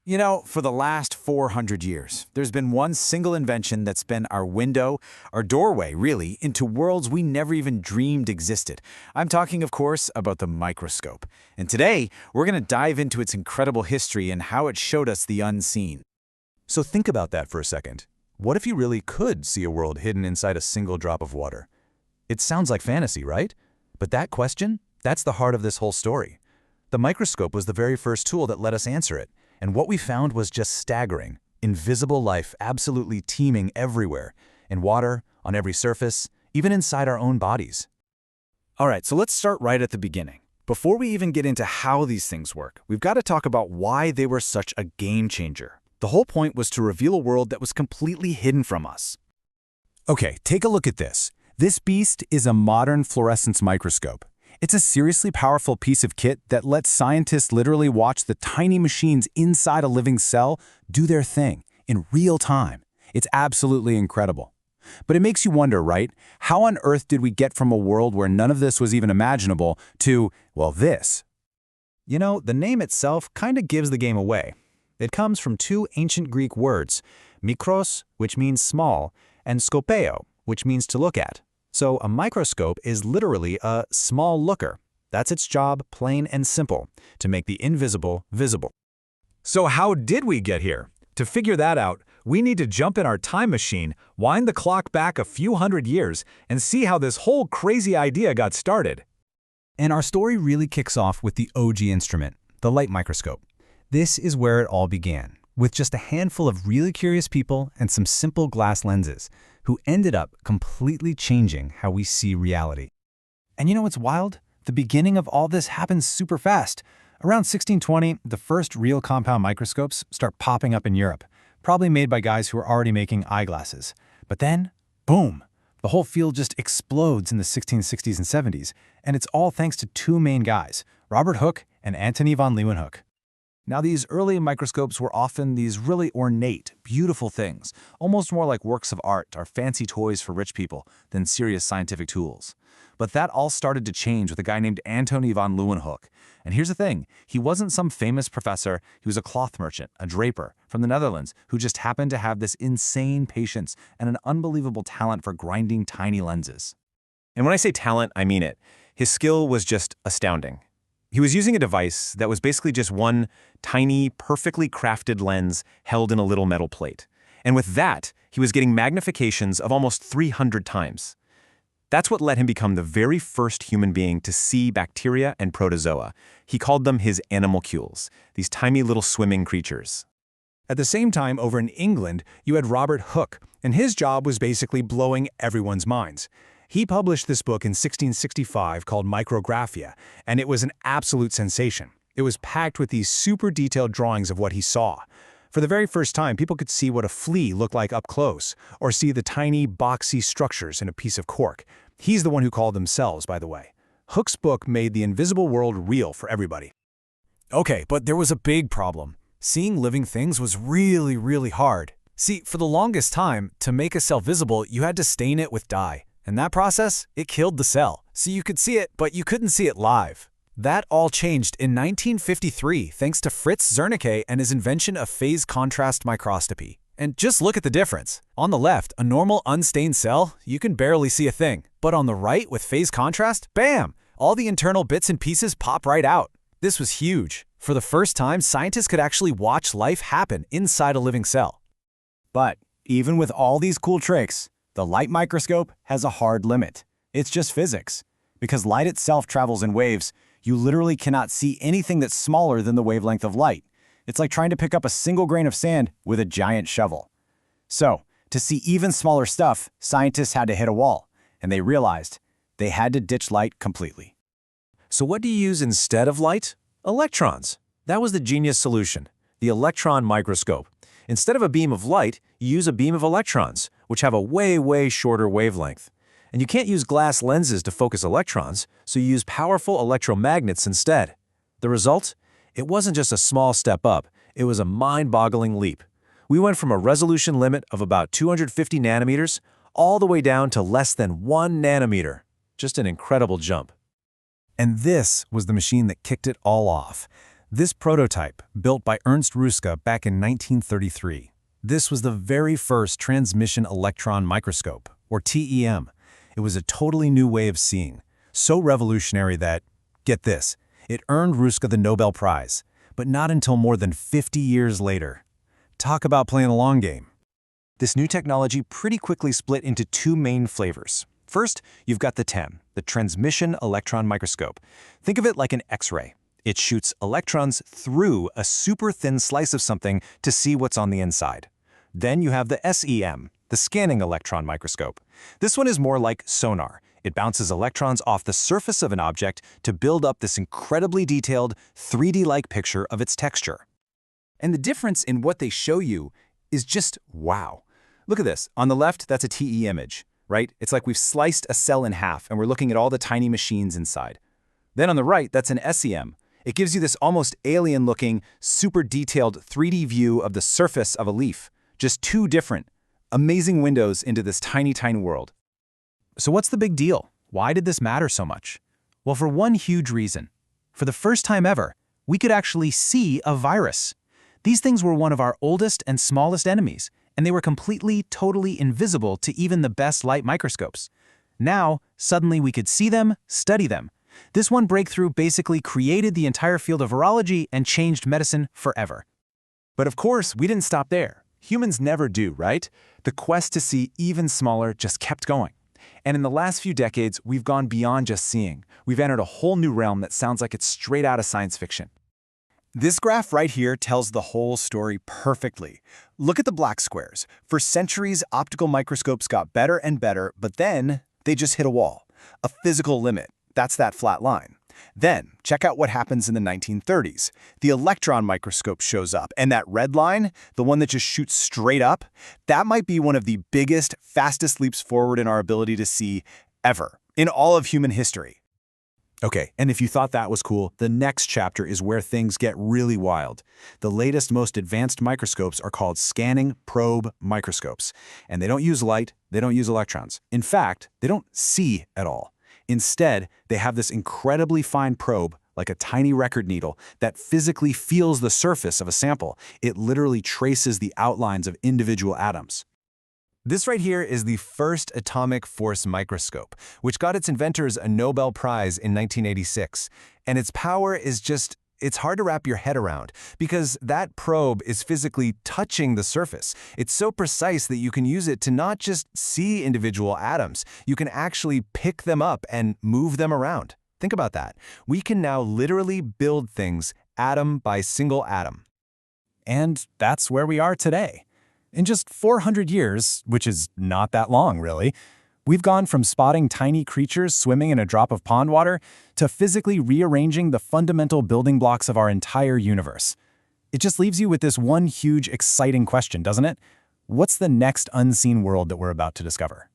You know, for the last 400 years, there's been one single invention that's been our window, our doorway, really, into worlds we never even dreamed existed. I'm talking, of course, about the microscope. And today, we're going to dive into its incredible history and how it showed us the unseen. So think about that for a second. What if you really could see a world hidden inside a single drop of water? It sounds like fantasy, right? But that question, that's the heart of this whole story. The microscope was the very first tool that let us answer it. And what we found was just staggering. Invisible life absolutely teeming everywhere. In water, on every surface, even inside our own bodies. All right, so let's start right at the beginning. Before we even get into how these things work, we've got to talk about why they were such a game changer. The whole point was to reveal a world that was completely hidden from us. Okay, take a look at this. This beast is a modern fluorescence microscope. It's a seriously powerful piece of kit that lets scientists literally watch the tiny machines inside a living cell do their thing in real time. It's absolutely incredible. But it makes you wonder, right? How on earth did we get from a world where none of this was even imaginable to, well, this? You know, the name itself kind of gives the game away. It comes from two ancient Greek words, mikros, which means small, and skopeo, which means to look at. So a microscope is literally a small looker. That's its job, plain and simple, to make the invisible visible. So how did we get here? To figure that out, we need to jump in our time machine, wind the clock back a few hundred years, and see how this whole crazy idea got started. And our story really kicks off with the OG instrument, the light microscope. This is where it all began, with just a handful of really curious people and some simple glass lenses, who ended up completely changing how we see reality. And you know what's wild? The beginning of all this happens super fast. Around 1620, the first real compound microscopes start popping up in Europe, probably made by guys who were already making eyeglasses. But then, boom, the whole field just explodes in the 1660s and 70s, and it's all thanks to two main guys, Robert Hooke and Antony von Leeuwenhoek. Now, these early microscopes were often these really ornate, beautiful things, almost more like works of art or fancy toys for rich people than serious scientific tools. But that all started to change with a guy named Antony von Leeuwenhoek. And here's the thing, he wasn't some famous professor, he was a cloth merchant, a draper, from the Netherlands, who just happened to have this insane patience and an unbelievable talent for grinding tiny lenses. And when I say talent, I mean it. His skill was just astounding. He was using a device that was basically just one tiny, perfectly crafted lens held in a little metal plate. And with that, he was getting magnifications of almost 300 times. That's what let him become the very first human being to see bacteria and protozoa. He called them his animalcules, these tiny little swimming creatures. At the same time, over in England, you had Robert Hooke, and his job was basically blowing everyone's minds. He published this book in 1665 called Micrographia, and it was an absolute sensation. It was packed with these super detailed drawings of what he saw. For the very first time, people could see what a flea looked like up close, or see the tiny, boxy structures in a piece of cork. He's the one who called them cells, by the way. Hooke's book made the invisible world real for everybody. Okay, but there was a big problem. Seeing living things was really, really hard. See, for the longest time, to make a cell visible, you had to stain it with dye. And that process, it killed the cell. So you could see it, but you couldn't see it live. That all changed in 1953 thanks to Fritz Zernike and his invention of phase contrast microscopy. And just look at the difference. On the left, a normal unstained cell, you can barely see a thing. But on the right, with phase contrast, bam! All the internal bits and pieces pop right out. This was huge. For the first time, scientists could actually watch life happen inside a living cell. But even with all these cool tricks, the light microscope has a hard limit. It's just physics. Because light itself travels in waves, you literally cannot see anything that's smaller than the wavelength of light. It's like trying to pick up a single grain of sand with a giant shovel. So, to see even smaller stuff, scientists had to hit a wall, and they realized they had to ditch light completely. So what do you use instead of light? Electrons. That was the genius solution, the electron microscope. Instead of a beam of light, you use a beam of electrons, which have a way shorter wavelength. And you can't use glass lenses to focus electrons, so you use powerful electromagnets instead. The result? It wasn't just a small step up, it was a mind-boggling leap. We went from a resolution limit of about 250 nanometers all the way down to less than 1 nanometer. Just an incredible jump. And this was the machine that kicked it all off. This prototype, built by Ernst Ruska back in 1933, this was the very first transmission electron microscope, or TEM. It was a totally new way of seeing, so revolutionary that, get this, it earned Ruska the Nobel Prize, but not until more than 50 years later. Talk about playing a long game. This new technology pretty quickly split into two main flavors. First, you've got the TEM, the transmission electron microscope. Think of it like an X-ray. It shoots electrons through a super thin slice of something to see what's on the inside. Then you have the SEM, the scanning electron microscope. This one is more like sonar. It bounces electrons off the surface of an object to build up this incredibly detailed, 3D-like picture of its texture. And the difference in what they show you is just wow. Look at this. On the left, that's a TE image, right? It's like we've sliced a cell in half and we're looking at all the tiny machines inside. Then on the right, that's an SEM. It gives you this almost alien-looking, super detailed 3D view of the surface of a leaf. Just two different, amazing windows into this tiny, tiny world. So what's the big deal? Why did this matter so much? Well, for one huge reason. For the first time ever, we could actually see a virus. These things were one of our oldest and smallest enemies, and they were completely, totally invisible to even the best light microscopes. Now, suddenly we could see them, study them. This one breakthrough basically created the entire field of virology and changed medicine forever. But of course, we didn't stop there. Humans never do, right? The quest to see even smaller just kept going. And in the last few decades, we've gone beyond just seeing. We've entered a whole new realm that sounds like it's straight out of science fiction. This graph right here tells the whole story perfectly. Look at the black squares. For centuries, optical microscopes got better and better, but then they just hit a wall, a physical limit. That's that flat line. Then, check out what happens in the 1930s. The electron microscope shows up, and that red line, the one that just shoots straight up, that might be one of the biggest, fastest leaps forward in our ability to see ever, in all of human history. Okay, and if you thought that was cool, the next chapter is where things get really wild. The latest, most advanced microscopes are called scanning probe microscopes, and they don't use light, they don't use electrons. In fact, they don't see at all. Instead, they have this incredibly fine probe, like a tiny record needle, that physically feels the surface of a sample. It literally traces the outlines of individual atoms. This right here is the first atomic force microscope, which got its inventors a Nobel Prize in 1986. And its power is just, it's hard to wrap your head around, because that probe is physically touching the surface. It's so precise that you can use it to not just see individual atoms, you can actually pick them up and move them around. Think about that. We can now literally build things atom by single atom. And that's where we are today. In just 400 years, which is not that long really, we've gone from spotting tiny creatures swimming in a drop of pond water to physically rearranging the fundamental building blocks of our entire universe. It just leaves you with this one huge, exciting question, doesn't it? What's the next unseen world that we're about to discover?